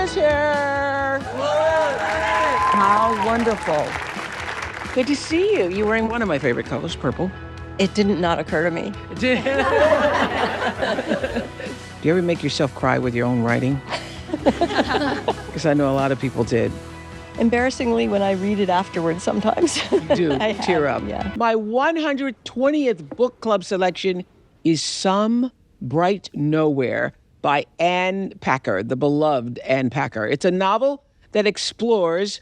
is here. How wonderful. Good to see you. You're wearing one of my favorite colors, purple. It didn't not occur to me. Do you ever make yourself cry with your own writing? Because I know a lot of people did. Embarrassingly, when I read it afterwards sometimes. You do, tear up. Yeah. My 120th book club selection is Some Bright Nowhere by Ann Packer, the beloved Ann Packer. It's a novel that explores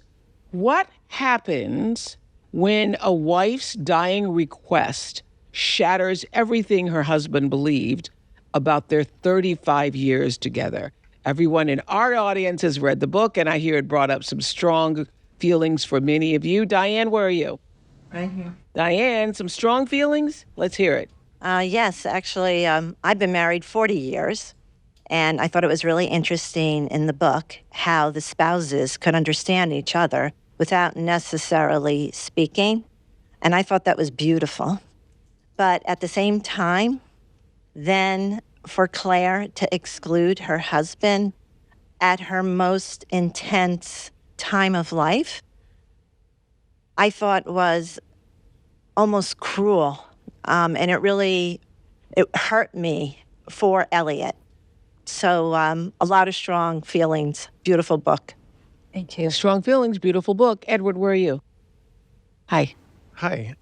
what happens when a wife's dying request shatters everything her husband believed about their 35 years together. Everyone in our audience has read the book, and I hear it brought up some strong feelings for many of you. Diane, where are you? Right here. Diane, some strong feelings? Let's hear it. Yes, actually, I've been married 40 years, and I thought it was really interesting in the book how the spouses could understand each other without necessarily speaking, and I thought that was beautiful. But at the same time, then for Claire to exclude her husband at her most intense time of life, I thought was almost cruel. And it hurt me for Elliot. So a lot of strong feelings. Beautiful book. Thank you. Strong feelings, beautiful book. Edward, where are you? Hi. Hi.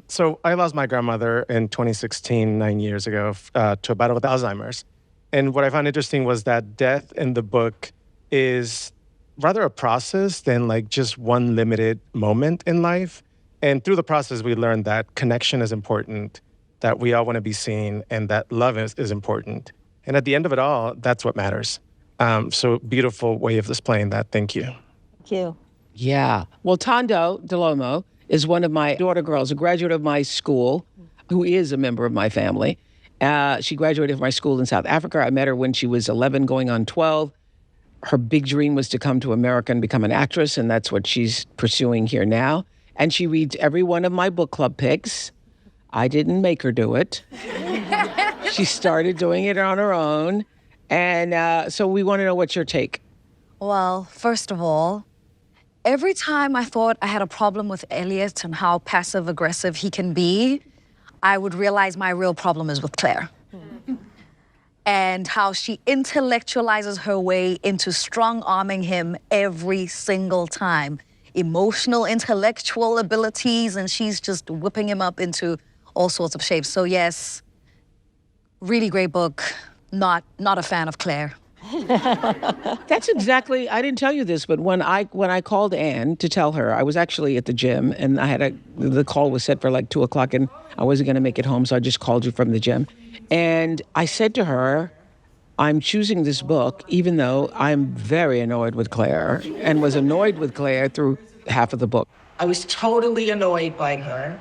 So I lost my grandmother in 2016, 9 years ago, to a battle with Alzheimer's. And what I found interesting was that death in the book is rather a process than like just one limited moment in life. And through the process, we learned that connection is important, that we all want to be seen, and that love is important. And at the end of it all, that's what matters. So beautiful way of displaying that. Thank you. Thank you. Yeah. Well, Thando Delomo is one of my daughter girls, a graduate of my school, who is a member of my family. She graduated from my school in South Africa. I met her when she was 11, going on 12. Her big dream was to come to America and become an actress, and that's what she's pursuing here now. And she reads every one of my book club picks. I didn't make her do it. She started doing it on her own. And so we want to know what's your take. Well, first of all, every time I thought I had a problem with Elliot and how passive-aggressive he can be, I would realize my real problem is with Claire. And how she intellectualizes her way into strong-arming him every single time. Emotional, intellectual abilities, and she's just whipping him up into all sorts of shapes. So yes, really great book. Not a fan of Claire. That's exactly, I didn't tell you this, but when I called Ann to tell her, I was actually at the gym, and the call was set for like 2:00, and I wasn't going to make it home, so I just called you from the gym. And I said to her, I'm choosing this book, even though I'm very annoyed with Claire, and was annoyed with Claire through half of the book. I was totally annoyed by her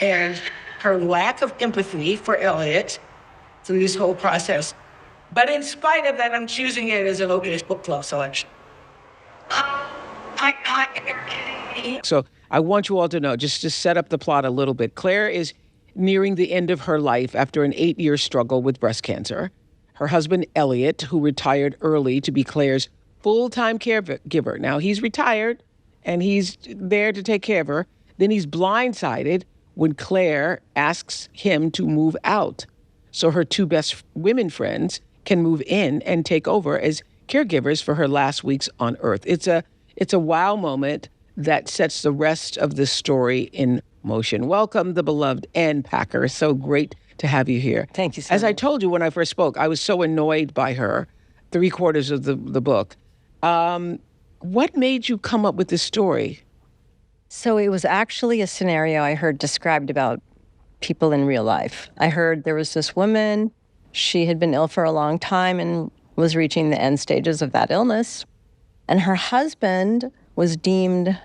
and her lack of empathy for Elliot through this whole process. But in spite of that, I'm choosing it as an obvious book club selection. So I want you all to know, just to set up the plot a little bit, Claire is nearing the end of her life after an 8-year struggle with breast cancer. Her husband, Elliot, who retired early to be Claire's full-time caregiver. Now, he's retired, and he's there to take care of her. Then he's blindsided when Claire asks him to move out, so her two best women friends can move in and take over as caregivers for her last weeks on Earth. It's a wow moment that sets the rest of the story in motion. Welcome, the beloved Ann Packer. So great to have you here. Thank you so As I much. told you when I first spoke, I was so annoyed by her, 3/4 of the book. What made you come up with this story? So it was actually a scenario I heard described about people in real life. I heard there was this woman, she had been ill for a long time and was reaching the end stages of that illness. And her husband was deemed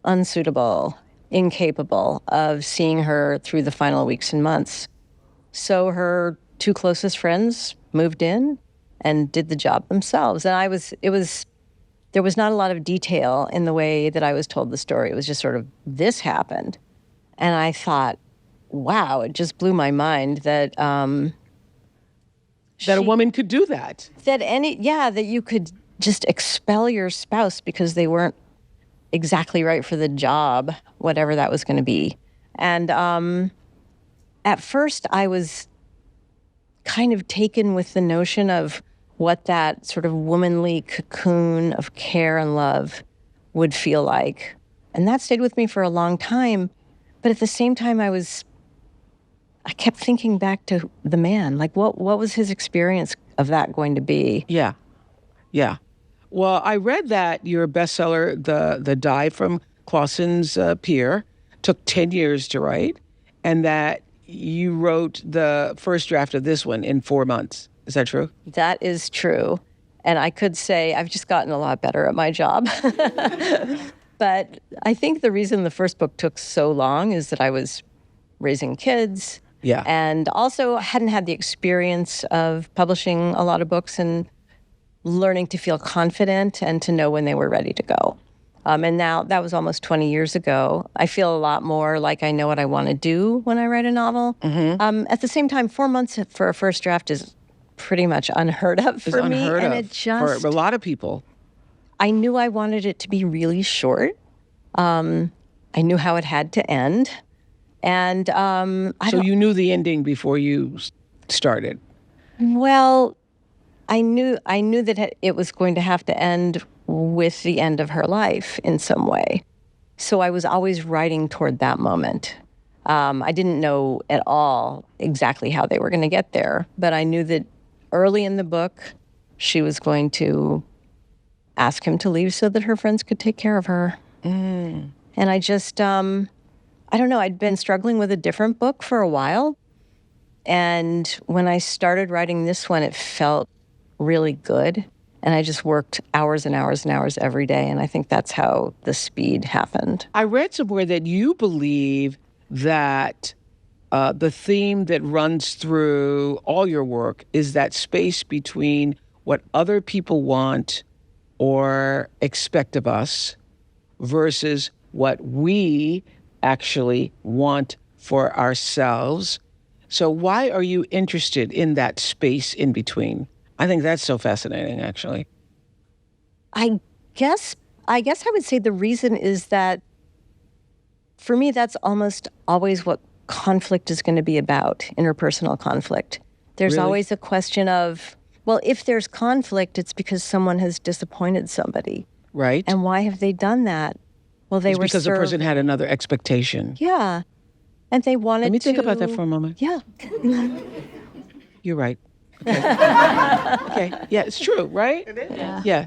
unsuitable, incapable of seeing her through the final weeks and months. So her two closest friends moved in and did the job themselves. And there was not a lot of detail in the way that I was told the story. It was just sort of, this happened. And I thought, wow, it just blew my mind that That a woman could do that. that you could just expel your spouse because they weren't exactly right for the job, whatever that was going to be. And at first, I was kind of taken with the notion of what that sort of womanly cocoon of care and love would feel like. And that stayed with me for a long time. But at the same time, I kept thinking back to the man. Like, what was his experience of that going to be? Yeah. Yeah. Well, I read that your bestseller, The Dive from Clausen's Pier, took 10 years to write, and that you wrote the first draft of this one in 4 months. Is that true? That is true. And I could say I've just gotten a lot better at my job. But I think the reason the first book took so long is that I was raising kids. Yeah. And also hadn't had the experience of publishing a lot of books and learning to feel confident and to know when they were ready to go. And now that was almost 20 years ago. I feel a lot more like I know what I want to do when I write a novel. At the same time, 4 months for a first draft is pretty much unheard of for me. And it just, for a lot of people. I knew I wanted it to be really short. I knew how it had to end. And So you knew the ending before you started? Well, I knew that it was going to have to end with the end of her life in some way. So I was always writing toward that moment. I didn't know at all exactly how they were going to get there, but I knew that early in the book, she was going to ask him to leave so that her friends could take care of her. And I just, I don't know, I'd been struggling with a different book for a while. And when I started writing this one, it felt really good. And I just worked hours and hours and hours every day. And I think that's how the speed happened. I read somewhere that you believe that the theme that runs through all your work is that space between what other people want or expect of us versus what we actually want for ourselves. So why are you interested in that space in between? I think that's so fascinating, actually. I guess I would say the reason is that for me, that's almost always what conflict is going to be about, interpersonal conflict. There's Really? always a question of, well, if there's conflict, it's because someone has disappointed somebody. Right? And why have they done that? Well, they It's were because the person had another expectation. Yeah. And they wanted to... Let me think about that for a moment. Yeah. You're right. Okay. Okay. Yeah, it's true, right? It is. Yeah.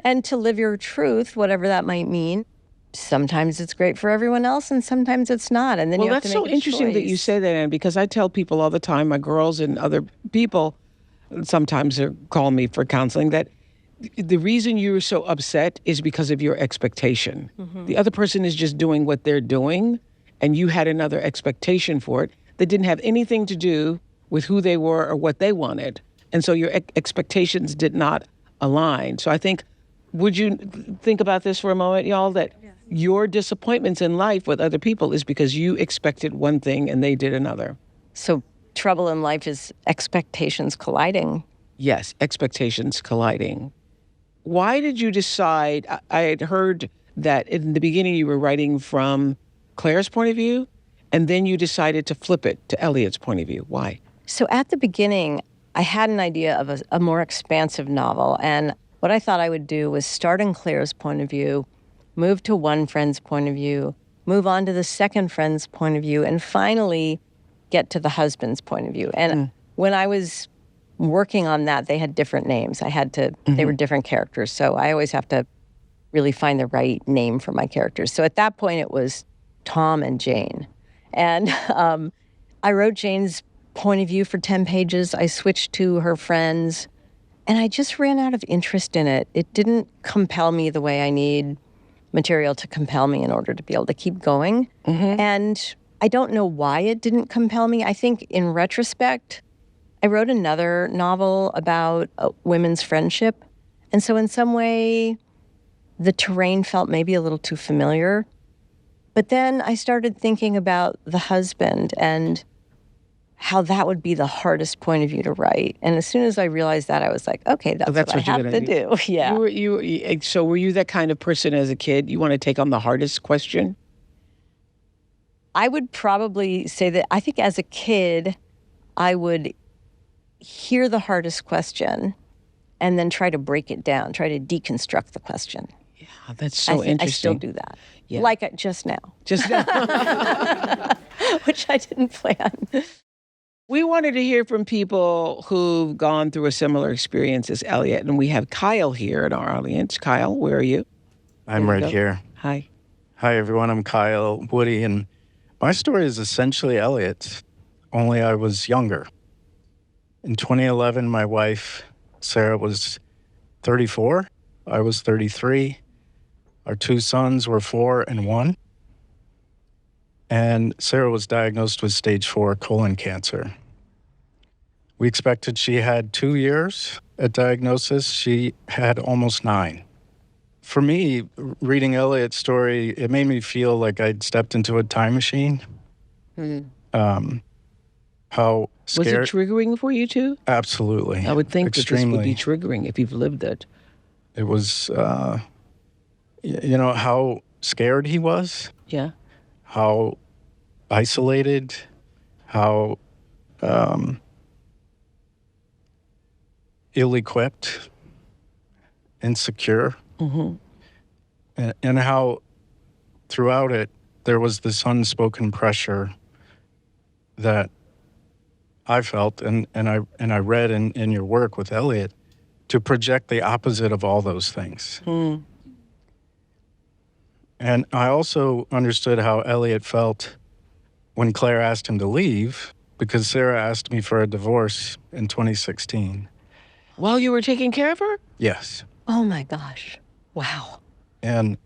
And to live your truth, whatever that might mean, sometimes it's great for everyone else and sometimes it's not. And then Well, you have that's to make so a interesting that you choice. say that, Ann, because I tell people all the time, my girls and other people, sometimes they call me for counseling, that the reason you're so upset is because of your expectation. The other person is just doing what they're doing, and you had another expectation for it that didn't have anything to do with who they were or what they wanted. And so your expectations did not align. So I think, would you think about this for a moment, y'all, that your disappointments in life with other people is because you expected one thing and they did another. So trouble in life is expectations colliding. Yes, expectations colliding. Why did you decide? I had heard that in the beginning you were writing from Claire's point of view, and then you decided to flip it to Elliot's point of view. Why? So at the beginning, I had an idea of a more expansive novel. And what I thought I would do was start in Claire's point of view, move to one friend's point of view, move on to the second friend's point of view, and finally get to the husband's point of view. And when I was working on that, they had different names. They were different characters. So I always have to really find the right name for my characters. So at that point, it was Tom and Jane. And I wrote Jane's point of view for 10 pages. I switched to her friends, and I just ran out of interest in it. It didn't compel me the way I need material to compel me in order to be able to keep going. And I don't know why it didn't compel me. I think in retrospect, I wrote another novel about women's friendship. And so in some way, the terrain felt maybe a little too familiar. But then I started thinking about the husband and how that would be the hardest point of view to write. And as soon as I realized that, I was like, okay, that's what I you're have gonna to do. Yeah. So were you that kind of person as a kid? You want to take on the hardest question? I would probably say that I think as a kid, I would hear the hardest question and then try to break it down, try to deconstruct the question. Yeah, that's so interesting. I still do that. Yeah. Like just now. Just Which I didn't plan. We wanted to hear from people who've gone through a similar experience as Elliot, and we have Kyle here in our audience. Kyle, where are you? I'm right here. Hi. Hi, everyone. I'm Kyle Woody, and my story is essentially Elliot's, only I was younger. In 2011, my wife, Sarah, was 34. I was 33. Our two sons were 4 and 1. And Sarah was diagnosed with stage 4 colon cancer. We expected she had 2 years at diagnosis. She had almost 9. For me, reading Elliot's story, it made me feel like I'd stepped into a time machine. How scared. Was it triggering for you too? Absolutely. I would think extremely. that this would be triggering if you've lived it. It was, you know, how scared he was, Yeah. how isolated, how ill-equipped, insecure, and how throughout it there was this unspoken pressure that I felt and I read in your work with Elliot to project the opposite of all those things. And I also understood how Elliot felt when Claire asked him to leave, because Sarah asked me for a divorce in 2016. While you were taking care of her? Yes. Oh my gosh. Wow. And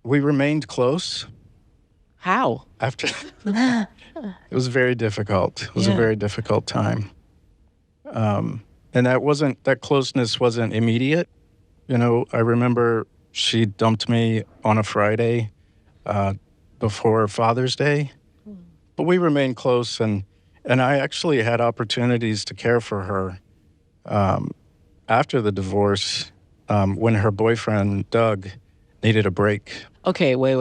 we remained close How? after. It was very difficult. It was a very difficult time. And that closeness wasn't immediate. You know, I remember she dumped me on a Friday before Father's Day, but we remained close, and I actually had opportunities to care for her after the divorce when her boyfriend, Doug, needed a break. Okay, wait.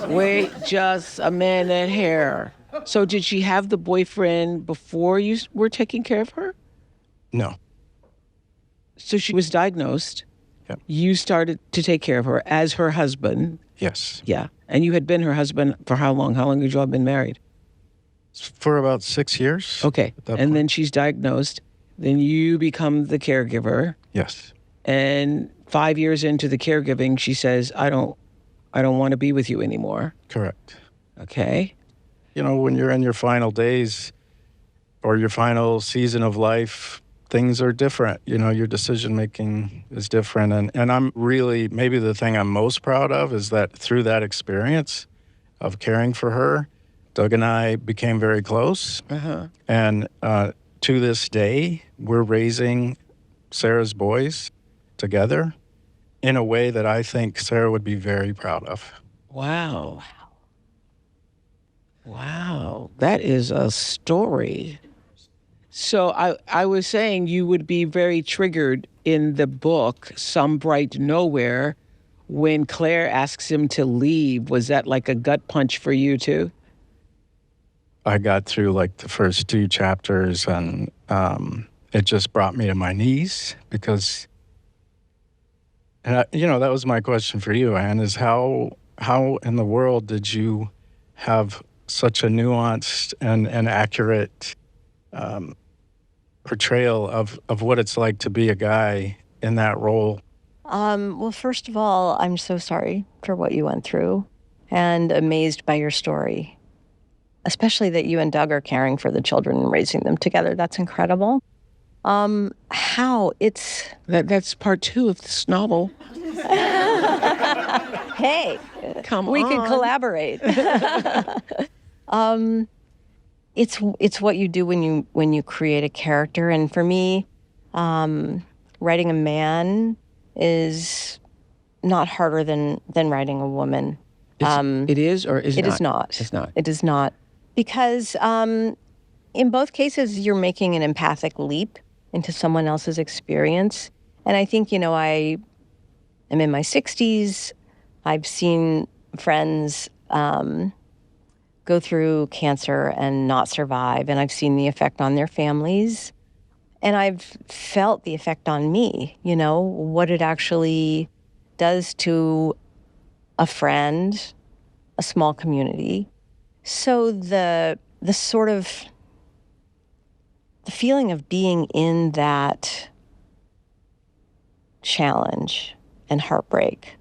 Wait just a minute here. So did she have the boyfriend before you were taking care of her? No. So she was diagnosed. Yep. You started to take care of her as her husband. Yes. Yeah. And you had been her husband for how long? How long had you all been married? For about 6 years. Okay. At that And point. then she's diagnosed. Then you become the caregiver. Yes. And 5 years into the caregiving, she says, I don't want to be with you anymore. Correct. Okay. You know, when you're in your final days or your final season of life, things are different. You know, your decision making is different. And I'm really, maybe the thing I'm most proud of is that through that experience of caring for her, Doug and I became very close. And to this day, we're raising Sarah's boys together in a way that I think Sarah would be very proud of. Wow. That is a story. So I was saying you would be very triggered in the book, Some Bright Nowhere, when Claire asks him to leave. Was that like a gut punch for you too? I got through like the first 2 chapters and it just brought me to my knees because, and you know, that was my question for you, Anne, is how in the world did you have such a nuanced and accurate portrayal of what it's like to be a guy in that role? Well, first of all, I'm so sorry for what you went through and amazed by your story, especially that you and Doug are caring for the children and raising them together. That's incredible. How it's... That's part 2 of this novel. Hey, Come we on. could collaborate. It's what you do when you create a character, and for me, writing a man is not harder than writing a woman. It is or is It not? is not. It's not. It is not. Because in both cases, you're making an empathic leap into someone else's experience. And I think, I am in my 60s. I've seen friends go through cancer and not survive, and I've seen the effect on their families. And I've felt the effect on me, what it actually does to a friend, a small community. So the sort of the feeling of being in that challenge and heartbreak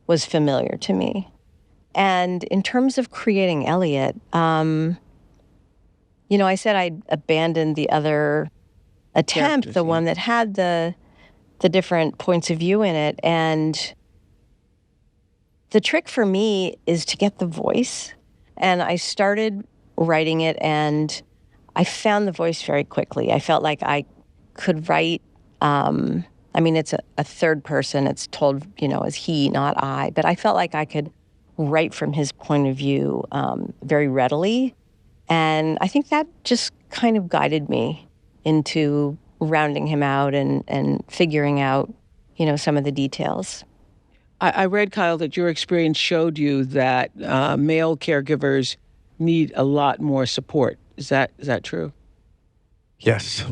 was familiar to me. And in terms of creating Elliot, I said I'd abandoned the other attempt, the one that had the different points of view in it. And the trick for me is to get the voice. And I started writing it, and I found the voice very quickly. I felt like I could write, it's a third person. It's told, as he, not I. But I felt like I could write from his point of view very readily. And I think that just kind of guided me into rounding him out and figuring out, some of the details. I read, Kyle, that your experience showed you that male caregivers need a lot more support. Is that true? Yes.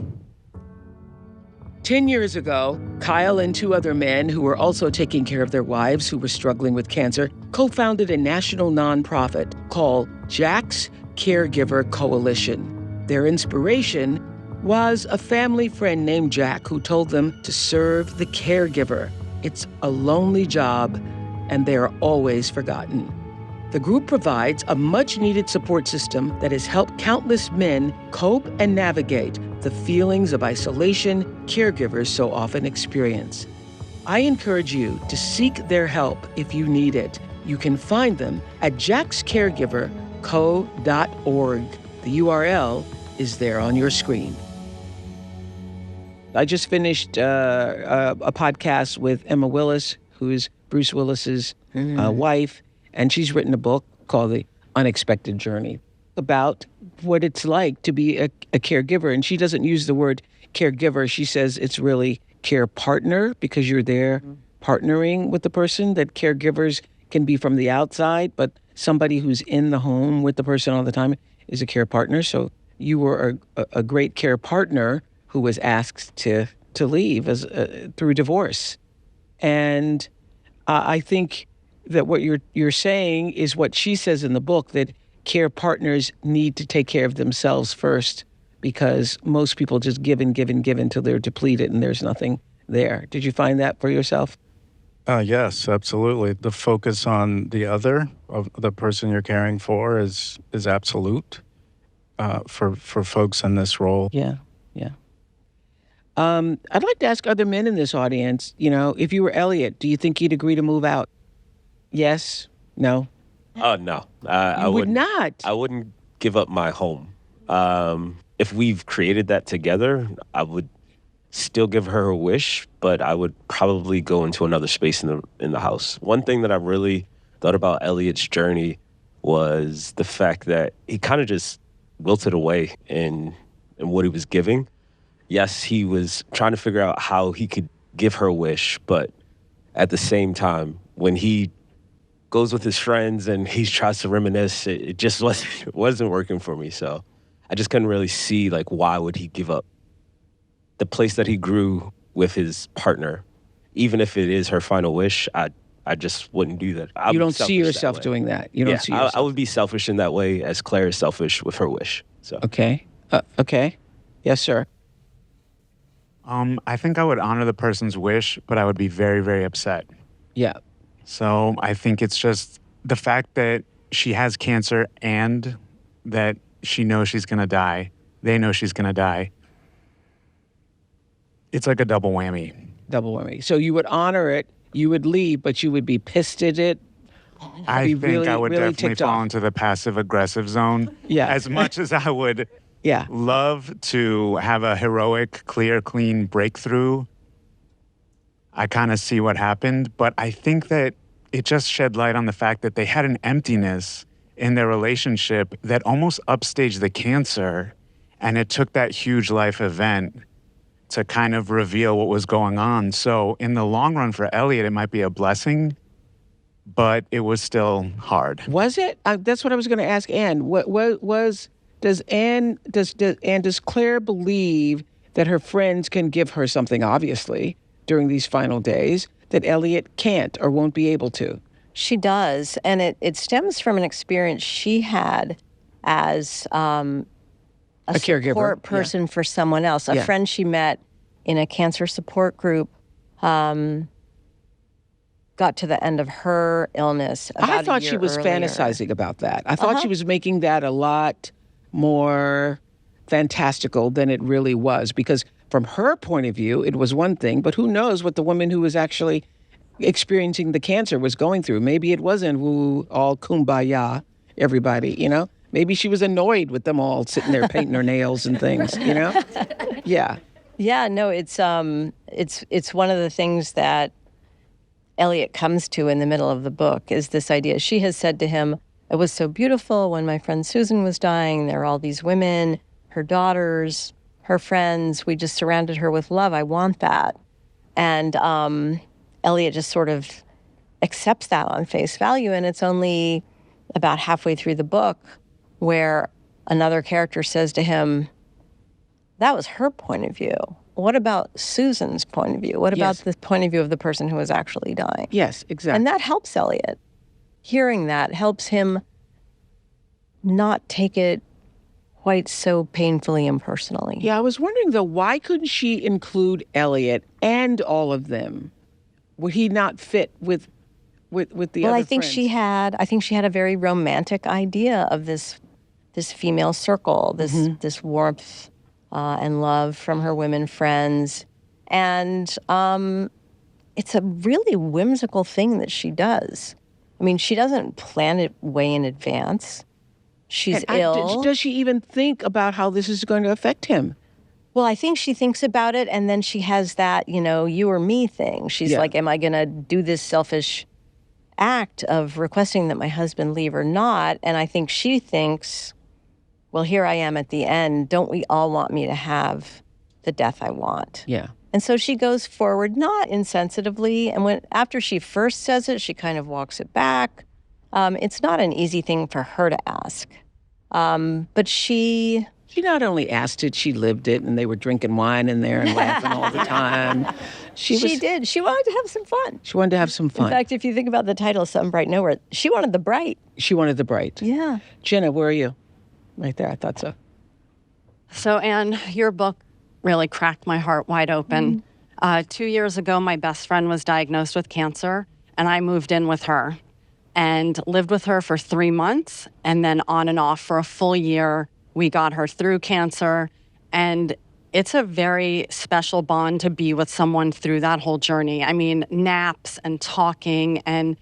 10 years ago, Kyle and two other men who were also taking care of their wives who were struggling with cancer co-founded a national nonprofit called Jack's Caregiver Coalition. Their inspiration was a family friend named Jack who told them to serve the caregiver. It's a lonely job, and they are always forgotten. The group provides a much-needed support system that has helped countless men cope and navigate the feelings of isolation caregivers so often experience. I encourage you to seek their help if you need it. You can find them at jackscaregiverco.org. The URL is there on your screen. I just finished a podcast with Emma Willis, who is Bruce Willis's wife, and she's written a book called The Unexpected Journey about what it's like to be a caregiver. And she doesn't use the word caregiver. She says it's really care partner, because you're there partnering with the person. That caregivers can be from the outside, but somebody who's in the home with the person all the time is a care partner. So you were a great care partner who was asked to leave through divorce. And I think that what you're saying is what she says in the book, that care partners need to take care of themselves first, because most people just give until they're depleted and there's nothing there. Did you find that for yourself? Yes, absolutely. The focus on the other, of the person you're caring for, is absolute for folks in this role. Yeah. I'd like to ask other men in this audience, if you were Elliot, do you think he'd agree to move out? Yes? No? No. I would not. I wouldn't give up my home. If we've created that together, I would still give her a wish, but I would probably go into another space in the house. One thing that I really thought about Elliot's journey was the fact that he kind of just wilted away in what he was giving. Yes, he was trying to figure out how he could give her a wish, but at the same time, when he goes with his friends and he tries to reminisce, it just wasn't working for me. So I just couldn't really see, why would he give up the place that he grew with his partner? Even if it is her final wish, I just wouldn't do that. You don't see yourself doing that. You don't see yourself. I would be selfish in that way, as Claire is selfish with her wish. So Okay. Okay. Yes, sir. I think I would honor the person's wish, but I would be very, very upset. Yeah. So I think it's just the fact that she has cancer and that she knows she's going to die. They know she's going to die. It's like a double whammy. Double whammy. So you would honor it, you would leave, but you would be pissed at it. I think really, I would really definitely ticked fall off. into the passive-aggressive zone. Yeah. As much as I would Yeah. love to have a heroic, clear, clean breakthrough, I kind of see what happened. But I think that it just shed light on the fact that they had an emptiness in their relationship that almost upstaged the cancer. And it took that huge life event to kind of reveal what was going on. So in the long run for Elliot, it might be a blessing, but it was still hard. Was it? That's what I was going to ask Anne. Does Claire believe that her friends can give her something, obviously, during these final days, that Elliot can't or won't be able to? She does. And it stems from an experience she had as a caregiver. support person for someone else. A friend she met in a cancer support group got to the end of her illness about I thought a year she was earlier. fantasizing about that. I thought she was making that a lot more fantastical than it really was, because from her point of view, it was one thing, but who knows what the woman who was actually experiencing the cancer was going through. Maybe it wasn't all kumbaya, everybody, you know? Maybe she was annoyed with them all sitting there painting her nails and things, you know? Yeah. Yeah, no, it's one of the things that Elliot comes to in the middle of the book is this idea. She has said to him, "It was so beautiful when my friend Susan was dying. There were all these women, her daughters, her friends. We just surrounded her with love. I want that." And Elliot just sort of accepts that on face value. And it's only about halfway through the book where another character says to him, that was her point of view. What about Susan's point of view? What about the point of view of the person who was actually dying? Yes, exactly. And that helps Elliot. Hearing that helps him not take it quite so painfully and personally. Yeah, I was wondering, though, why couldn't she include Elliot and all of them? Would he not fit with the other Well, I think friends? she had a very romantic idea of this female circle, this warmth and love from her women friends. And it's a really whimsical thing that she does. I mean, she doesn't plan it way in advance. She's ill. Does she even think about how this is going to affect him? Well, I think she thinks about it, and then she has that, you or me thing. She's like, am I going to do this selfish act of requesting that my husband leave or not? And I think she thinks, well, here I am at the end. Don't we all want me to have the death I want? Yeah. And so she goes forward, not insensitively. And after she first says it, she kind of walks it back. It's not an easy thing for her to ask. But she not only asked it, she lived it, and they were drinking wine in there and laughing all the time. She did. She wanted to have some fun. She wanted to have some fun. In fact, if you think about the title, Something Bright Nowhere, she wanted the bright. She wanted the bright. Yeah. Jenna, where are you? Right there, I thought so. So, Anne, your book really cracked my heart wide open. 2 years ago, my best friend was diagnosed with cancer, and I moved in with her and lived with her for 3 months, and then on and off for a full year. We got her through cancer, and it's a very special bond to be with someone through that whole journey. I mean, naps and talking and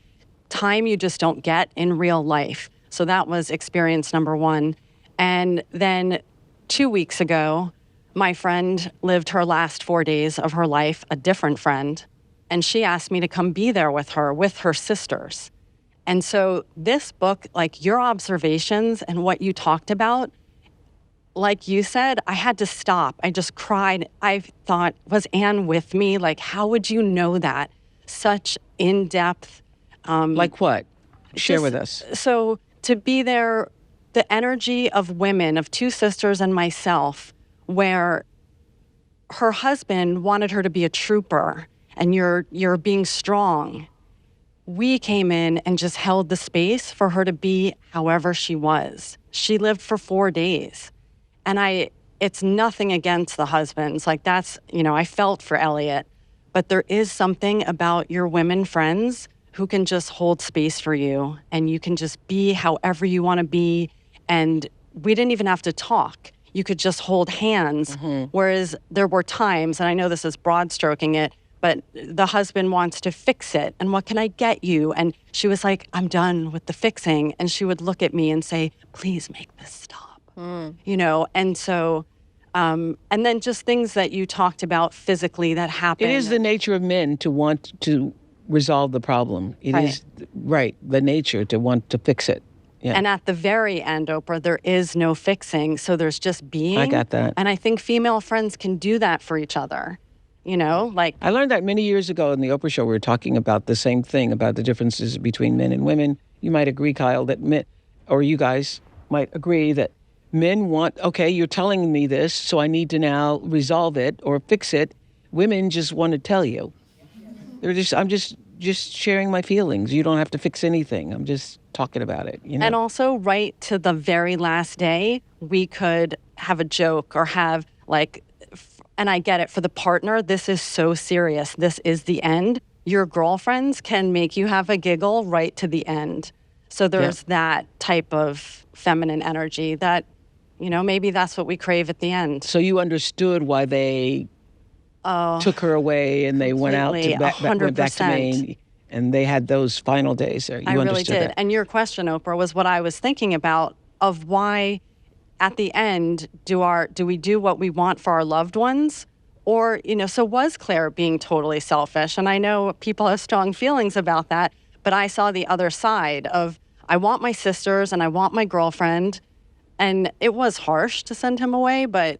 time you just don't get in real life. So that was experience number one. And then 2 weeks ago, my friend lived her last 4 days of her life, a different friend, and she asked me to come be there with her sisters. And so this book, like your observations and what you talked about, like you said, I had to stop. I just cried. I thought, was Anne with me? Like, how would you know that? Such in-depth. Like what? Share with us. So to be there, the energy of women, of two sisters and myself, where her husband wanted her to be a trooper and you're being strong. We came in and just held the space for her to be however she was. She lived for 4 days. And it's nothing against the husbands. Like that's, I felt for Elliot. But there is something about your women friends who can just hold space for you and you can just be however you want to be. And we didn't even have to talk. You could just hold hands. Mm-hmm. Whereas there were times, and I know this is broad stroking it, but the husband wants to fix it. And what can I get you? And she was like, I'm done with the fixing. And she would look at me and say, please make this stop. And so, and then just things that you talked about physically that happen. It is the nature of men to want to resolve the problem. It is the nature to want to fix it. Yeah. And at the very end, Oprah, there is no fixing. So there's just being. I got that. And I think female friends can do that for each other. Like I learned that many years ago in the Oprah show. We were talking about the same thing, about the differences between men and women. You might agree, Kyle, that men, or you guys might agree that men want, okay, you're telling me this, so I need to now resolve it or fix it. Women just want to tell you. I'm just sharing my feelings. You don't have to fix anything. I'm just talking about it. And also, right to the very last day, we could have a joke or have and I get it, for the partner, this is so serious. This is the end. Your girlfriends can make you have a giggle right to the end. So there's that type of feminine energy that, maybe that's what we crave at the end. So you understood why they took her away and they went out to went back to Maine, and they had those final days there. You I really understood did. that. And your question, Oprah, was what I was thinking about, of why at the end do we do what we want for our loved ones? Or, so was Claire being totally selfish? And I know people have strong feelings about that, but I saw the other side of, I want my sisters and I want my girlfriend. And it was harsh to send him away, but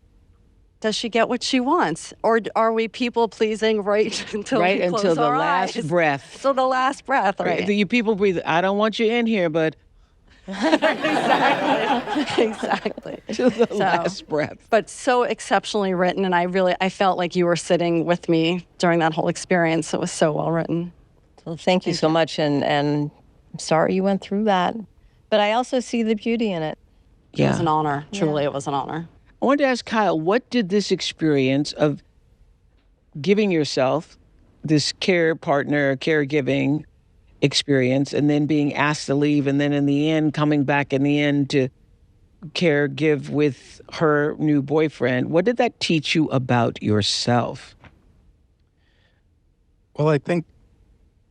does she get what she wants? Or are we people pleasing until the last eyes? breath? Till the last breath, right? You people breathe, I don't want you in here, but Exactly. to the last breath. But so exceptionally written, and I felt like you were sitting with me during that whole experience. It was so well written. So thank you so much, and I'm sorry you went through that. But I also see the beauty in it. It was an honor. Truly, it was an honor. I wanted to ask Kyle, what did this experience of giving yourself this caregiving experience, and then being asked to leave, and then in the end, coming back in the end to caregive with her new boyfriend, what did that teach you about yourself? Well, I think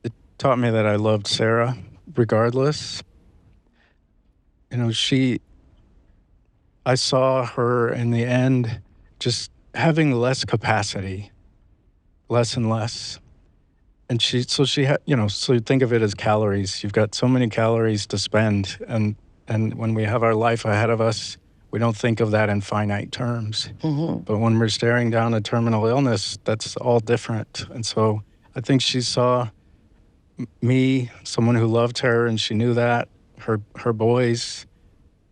it taught me that I loved Sarah regardless. I saw her in the end just having less capacity, less and less. And she had, so you think of it as calories. You've got so many calories to spend. And when we have our life ahead of us, we don't think of that in finite terms. Mm-hmm. But when we're staring down a terminal illness, that's all different. And so I think she saw me, someone who loved her, and she knew that, her boys,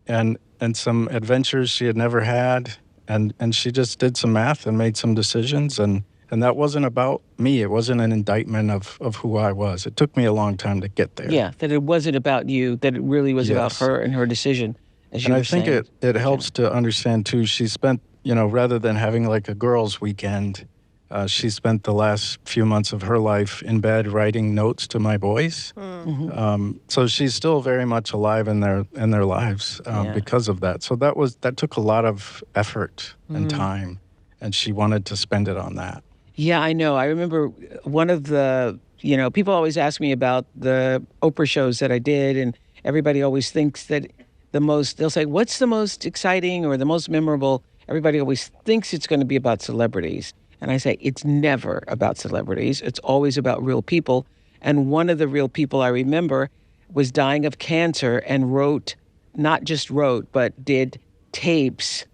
and some adventures she had never had. And she just did some math and made some decisions. And that wasn't about me. It wasn't an indictment of who I was. It took me a long time to get there. Yeah, that it wasn't about you, that it really was about her and her decision, as you were saying. And I think it helps to understand, too, she spent, rather than having like a girls' weekend, she spent the last few months of her life in bed writing notes to my boys. Mm-hmm. So she's still very much alive in their lives because of that. So that took a lot of effort and time, and she wanted to spend it on that. Yeah, I know. I remember one of the, people always ask me about the Oprah shows that I did, and everybody always thinks that they'll say, what's the most exciting or the most memorable? Everybody always thinks it's going to be about celebrities. And I say, it's never about celebrities. It's always about real people. And one of the real people I remember was dying of cancer and not just wrote, but did tapes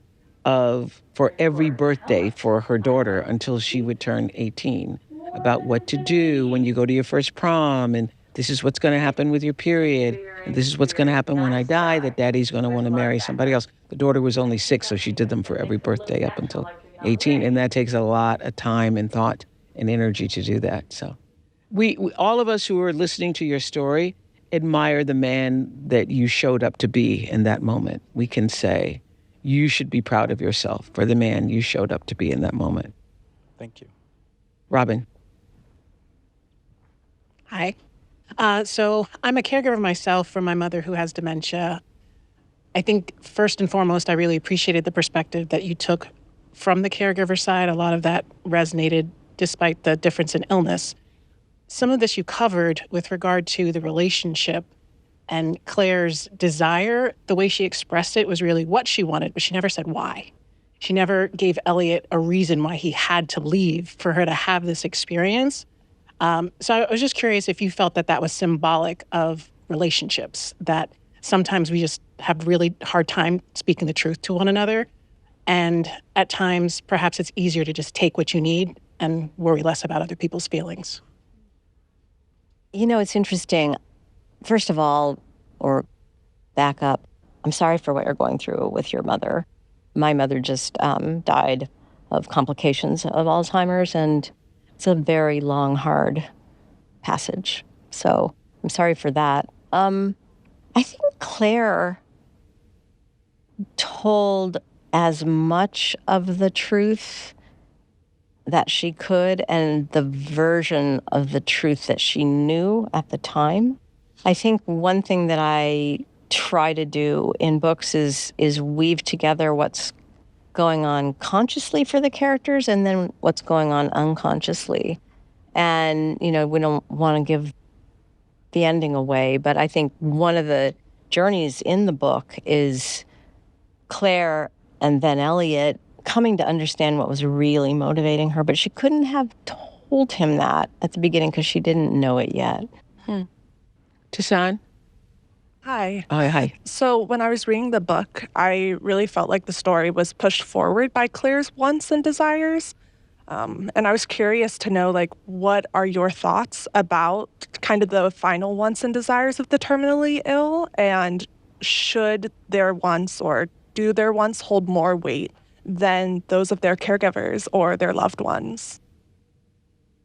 for every birthday for her daughter until she would turn 18, about what to do when you go to your first prom, and this is what's going to happen with your period, and this is what's going to happen when I die, that daddy's going to want to marry somebody else. The daughter was only 6, so she did them for every birthday up until 18, and that takes a lot of time and thought and energy to do that. So we all of us who are listening to your story admire the man that you showed up to be in that moment. We can say, you should be proud of yourself for the man you showed up to be in that moment. Thank you. Robin. Hi. So I'm a caregiver myself for my mother who has dementia. I think first and foremost, I really appreciated the perspective that you took from the caregiver side. A lot of that resonated despite the difference in illness. Some of this you covered with regard to the relationship and Claire's desire. The way she expressed it was really what she wanted, but she never said why. She never gave Elliot a reason why he had to leave for her to have this experience. So I was just curious if you felt that was symbolic of relationships, that sometimes we just have really hard time speaking the truth to one another. And at times, perhaps it's easier to just take what you need and worry less about other people's feelings. You know, it's interesting. First of all, or back up, I'm sorry for what you're going through with your mother. My mother just died of complications of Alzheimer's, and it's a very long, hard passage. So I'm sorry for that. I think Claire told as much of the truth that she could and the version of the truth that she knew at the time. I think one thing that I try to do in books is weave together what's going on consciously for the characters and then what's going on unconsciously. And, you know, we don't want to give the ending away, but I think one of the journeys in the book is Claire and then Elliot coming to understand what was really motivating her, but she couldn't have told him that at the beginning because she didn't know it yet. Tasan? Hi. Oh, hi. So when I was reading the book, I really felt like the story was pushed forward by Claire's wants and desires. And I was curious to know, like, what are your thoughts about kind of the final wants and desires of the terminally ill? And should their wants or do their wants hold more weight than those of their caregivers or their loved ones?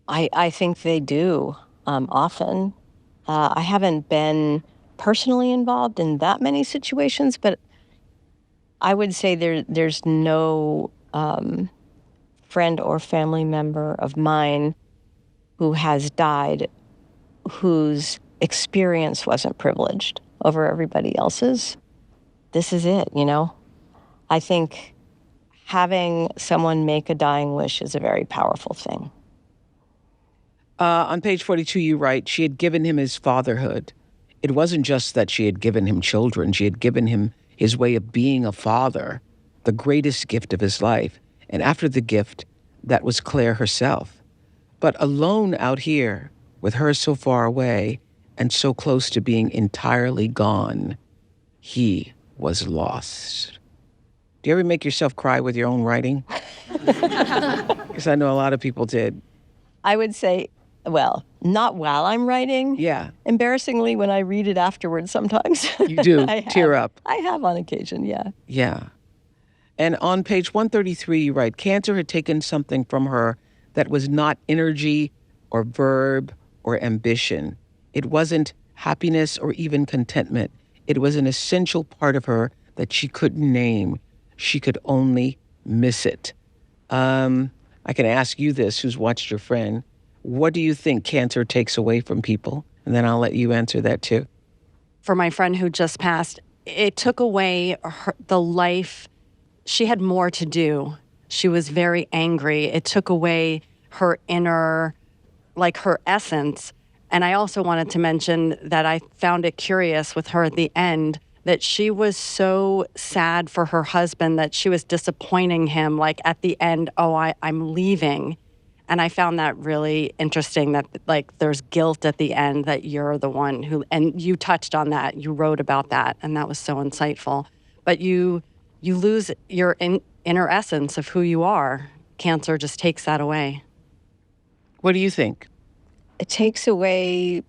I think they do often. I haven't been personally involved in that many situations, but I would say there's no friend or family member of mine who has died whose experience wasn't privileged over everybody else's. This is it, you know? I think having someone make a dying wish is a very powerful thing. On page 42, you write, she had given him his fatherhood. It wasn't just that she had given him children. She had given him his way of being a father, the greatest gift of his life. And after the gift, that was Claire herself. But alone out here, with her so far away and so close to being entirely gone, he was lost. Do you ever make yourself cry with your own writing? Because I know a lot of people did. I would say, well, not while I'm writing. Yeah. Embarrassingly, when I read it afterwards sometimes. You do, tear up. I have on occasion, yeah. Yeah. And on page 133, you write, cancer had taken something from her that was not energy or verb or ambition. It wasn't happiness or even contentment. It was an essential part of her that she couldn't name. She could only miss it. I can ask you this, who's watched your friend. What do you think cancer takes away from people? And then I'll let you answer that too. For my friend who just passed, it took away the life. She had more to do. She was very angry. It took away her inner, like her essence. And I also wanted to mention that I found it curious with her at the end that she was so sad for her husband that she was disappointing him, like at the end, I'm leaving. And I found that really interesting that like there's guilt at the end that you're the one who, and you touched on that, you wrote about that, and that was so insightful. But you lose your inner essence of who you are. Cancer just takes that away. What do you think? It takes away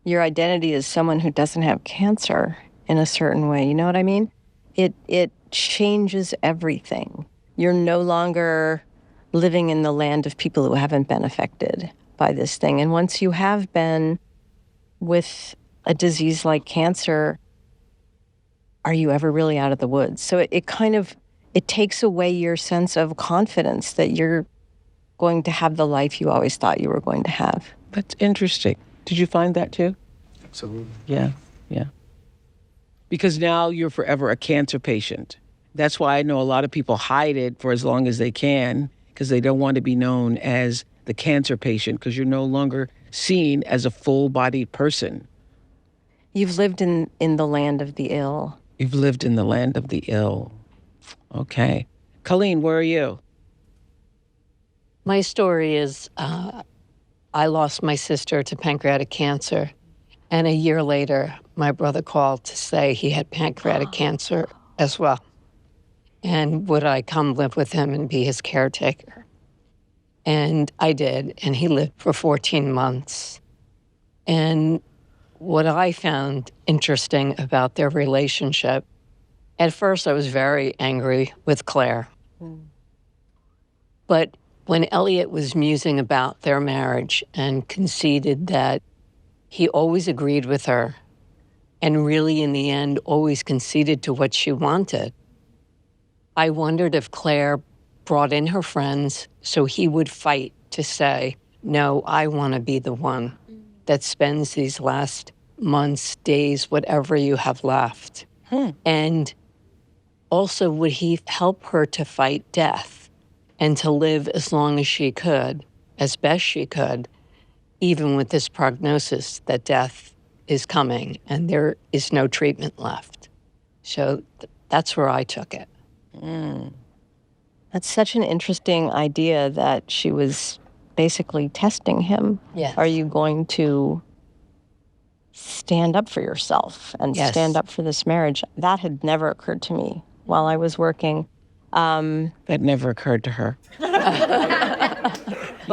your identity as someone who doesn't have cancer in a certain way. You know what I mean? It changes everything. You're no longer living in the land of people who haven't been affected by this thing. And once you have been with a disease like cancer, are you ever really out of the woods? So it takes away your sense of confidence that you're going to have the life you always thought you were going to have. That's interesting. Did you find that too? Absolutely. Yeah. Because now you're forever a cancer patient. That's why I know a lot of people hide it for as long as they can, because they don't want to be known as the cancer patient, because you're no longer seen as a full-bodied person. You've lived in the land of the ill. You've lived in the land of the ill. Okay. Colleen, where are you? My story is I lost my sister to pancreatic cancer. And a year later, my brother called to say he had pancreatic cancer as well. And would I come live with him and be his caretaker? And I did, and he lived for 14 months. And what I found interesting about their relationship, at first I was very angry with Claire. But when Elliot was musing about their marriage and conceded that he always agreed with her and really in the end always conceded to what she wanted, I wondered if Claire brought in her friends so he would fight to say, no, I want to be the one that spends these last months, days, whatever you have left. And also, would he help her to fight death and to live as long as she could, as best she could, even with this prognosis that death is coming and there is no treatment left? So that's where I took it. That's such an interesting idea that she was basically testing him. Yes. Are you going to stand up for yourself and Yes. stand up for this marriage? That had never occurred to me while I was working. That never occurred to her. You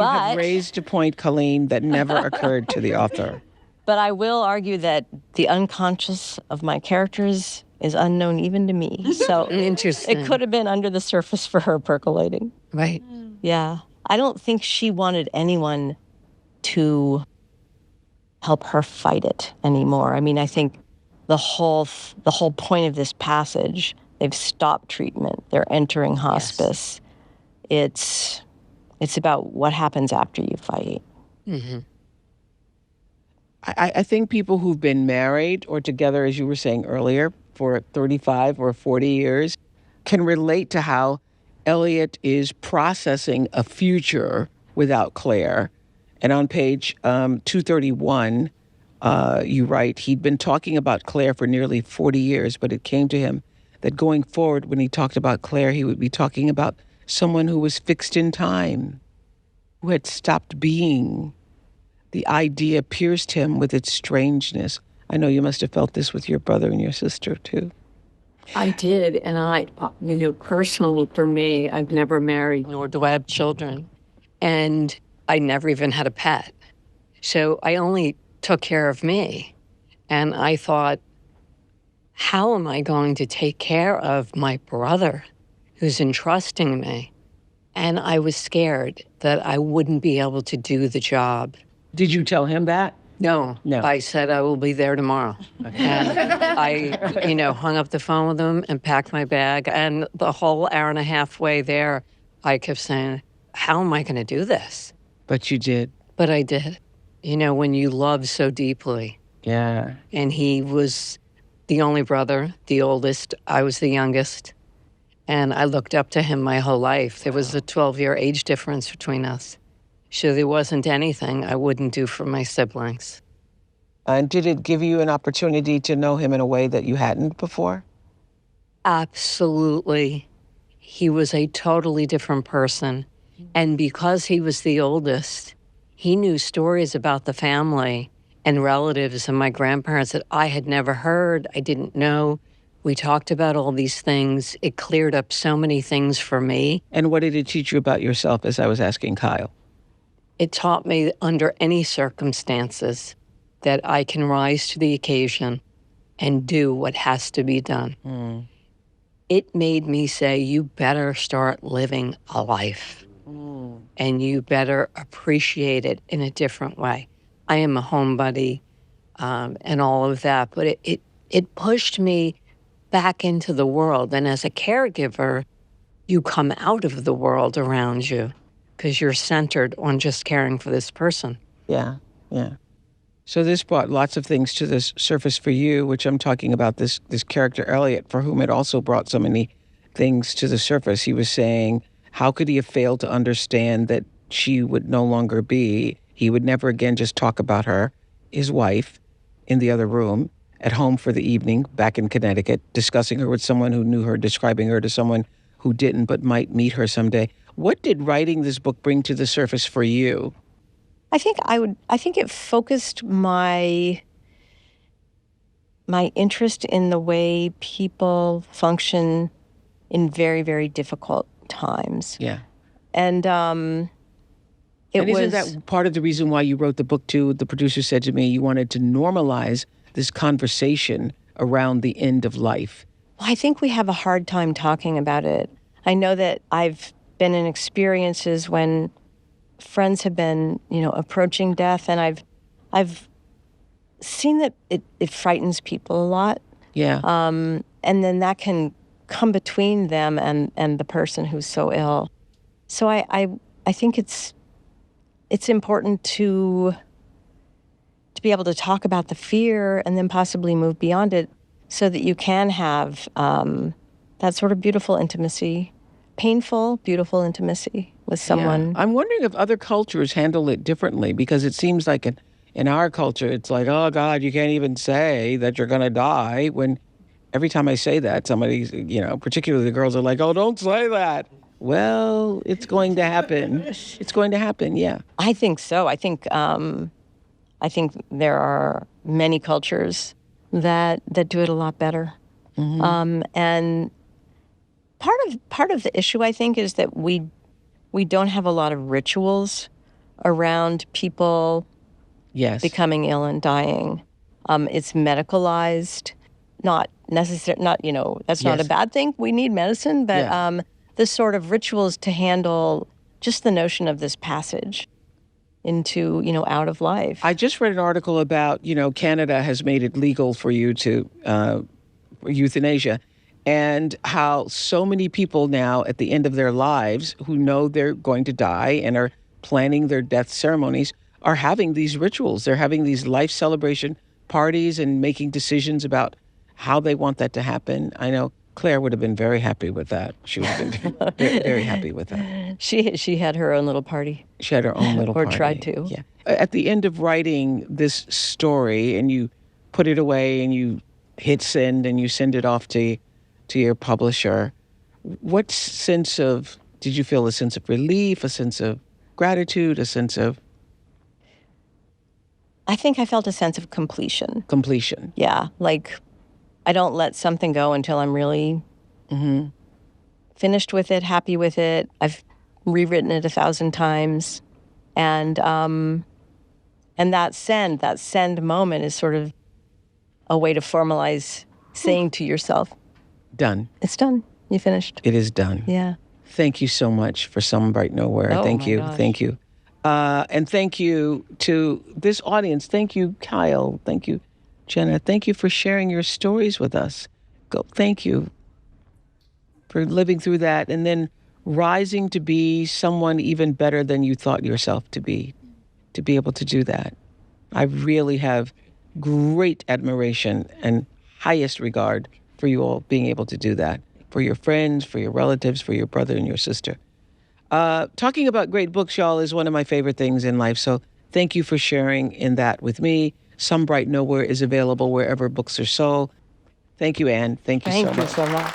have raised a point, Colleen, that never occurred to the author. But I will argue that the unconscious of my characters is unknown even to me. So Interesting. it could have been under the surface for her percolating. Right. Yeah. I don't think she wanted anyone to help her fight it anymore. I mean, I think the whole point of this passage, they've stopped treatment. They're entering hospice. Yes. It's about what happens after you fight. Mm-hmm. I think people who've been married or together, as you were saying earlier, for 35 or 40 years can relate to how Elliot is processing a future without Claire. And on page 231, you write, he'd been talking about Claire for nearly 40 years, but it came to him that going forward, when he talked about Claire, he would be talking about someone who was fixed in time, who had stopped being. The idea pierced him with its strangeness. I know you must have felt this with your brother and your sister, too. I did, and personally for me, I've never married, nor do I have children. And I never even had a pet. So I only took care of me. And I thought, how am I going to take care of my brother who's entrusting me? And I was scared that I wouldn't be able to do the job. Did you tell him that? No. I said I will be there tomorrow. And I, hung up the phone with him and packed my bag. And the whole hour and a half way there, I kept saying, how am I going to do this? But you did. But I did. When you love so deeply. Yeah. And he was the only brother, the oldest. I was the youngest. And I looked up to him my whole life. There was a 12-year age difference between us. So there wasn't anything I wouldn't do for my siblings. And did it give you an opportunity to know him in a way that you hadn't before? Absolutely. He was a totally different person. And because he was the oldest, he knew stories about the family and relatives and my grandparents that I had never heard, I didn't know. We talked about all these things. It cleared up so many things for me. And what did it teach you about yourself, as I was asking Kyle? It taught me under any circumstances that I can rise to the occasion and do what has to be done. It made me say, you better start living a life. And you better appreciate it in a different way. I am a homebody and all of that, but it pushed me back into the world. And as a caregiver, you come out of the world around you because you're centered on just caring for this person. Yeah. So this brought lots of things to the surface for you, which I'm talking about this character, Elliot, for whom it also brought so many things to the surface. He was saying, how could he have failed to understand that she would no longer be? He would never again just talk about her, his wife, in the other room, at home for the evening, back in Connecticut, discussing her with someone who knew her, describing her to someone who didn't but might meet her someday. What did writing this book bring to the surface for you? I think it focused my my interest in the way people function in very, very difficult times. Yeah. And and isn't that part of the reason why you wrote the book too? The producer said to me you wanted to normalize this conversation around the end of life. Well, I think we have a hard time talking about it. I know that I've been in experiences when friends have been, approaching death, and I've seen that it frightens people a lot. Yeah. And then that can come between them and the person who's so ill. So I think it's important to be able to talk about the fear and then possibly move beyond it so that you can have that sort of beautiful intimacy, painful, beautiful intimacy with someone. Yeah. I'm wondering if other cultures handle it differently, because it seems like in our culture, it's like, oh God, you can't even say that you're going to die. When every time I say that, somebody's, particularly the girls are like, oh, don't say that. Well, it's going to happen. It's going to happen, yeah. I think so. I think there are many cultures that do it a lot better. Mm-hmm. And part of the issue, I think, is that we don't have a lot of rituals around people becoming ill and dying. It's medicalized, not necessarily, that's not a bad thing. We need medicine, but this sort of rituals to handle just the notion of this passage into, out of life. I just read an article about, Canada has made it legal for you to euthanasia, and how so many people now at the end of their lives who know they're going to die and are planning their death ceremonies are having these rituals. They're having these life celebration parties and making decisions about how they want that to happen. I know Claire would have been very happy with that. She would have been very, very happy with that. She had her own little party. She had her own little party. Or tried to. Yeah. At the end of writing this story, and you put it away and you hit send and you send it off to your publisher, what sense of, did you feel a sense of relief, a sense of gratitude, a sense of? I think I felt a sense of completion. Completion. Yeah. Like, I don't let something go until I'm really finished with it, happy with it. I've rewritten it 1,000 times. And that send moment is sort of a way to formalize saying to yourself, done. It's done. You finished. It is done. Yeah. Thank you so much for Some Bright Nowhere. Oh, thank my you. gosh. Thank you. And thank you to this audience. Thank you, Kyle. Thank you, Jenna. Thank you for sharing your stories with us. Thank you for living through that and then rising to be someone even better than you thought yourself to be able to do that. I really have great admiration and highest regard for you all being able to do that, for your friends, for your relatives, for your brother and your sister. Talking about great books, y'all, is one of my favorite things in life. So thank you for sharing in that with me. Some Bright Nowhere is available wherever books are sold. Thank you, Ann. Thank you so much. Thank you so much.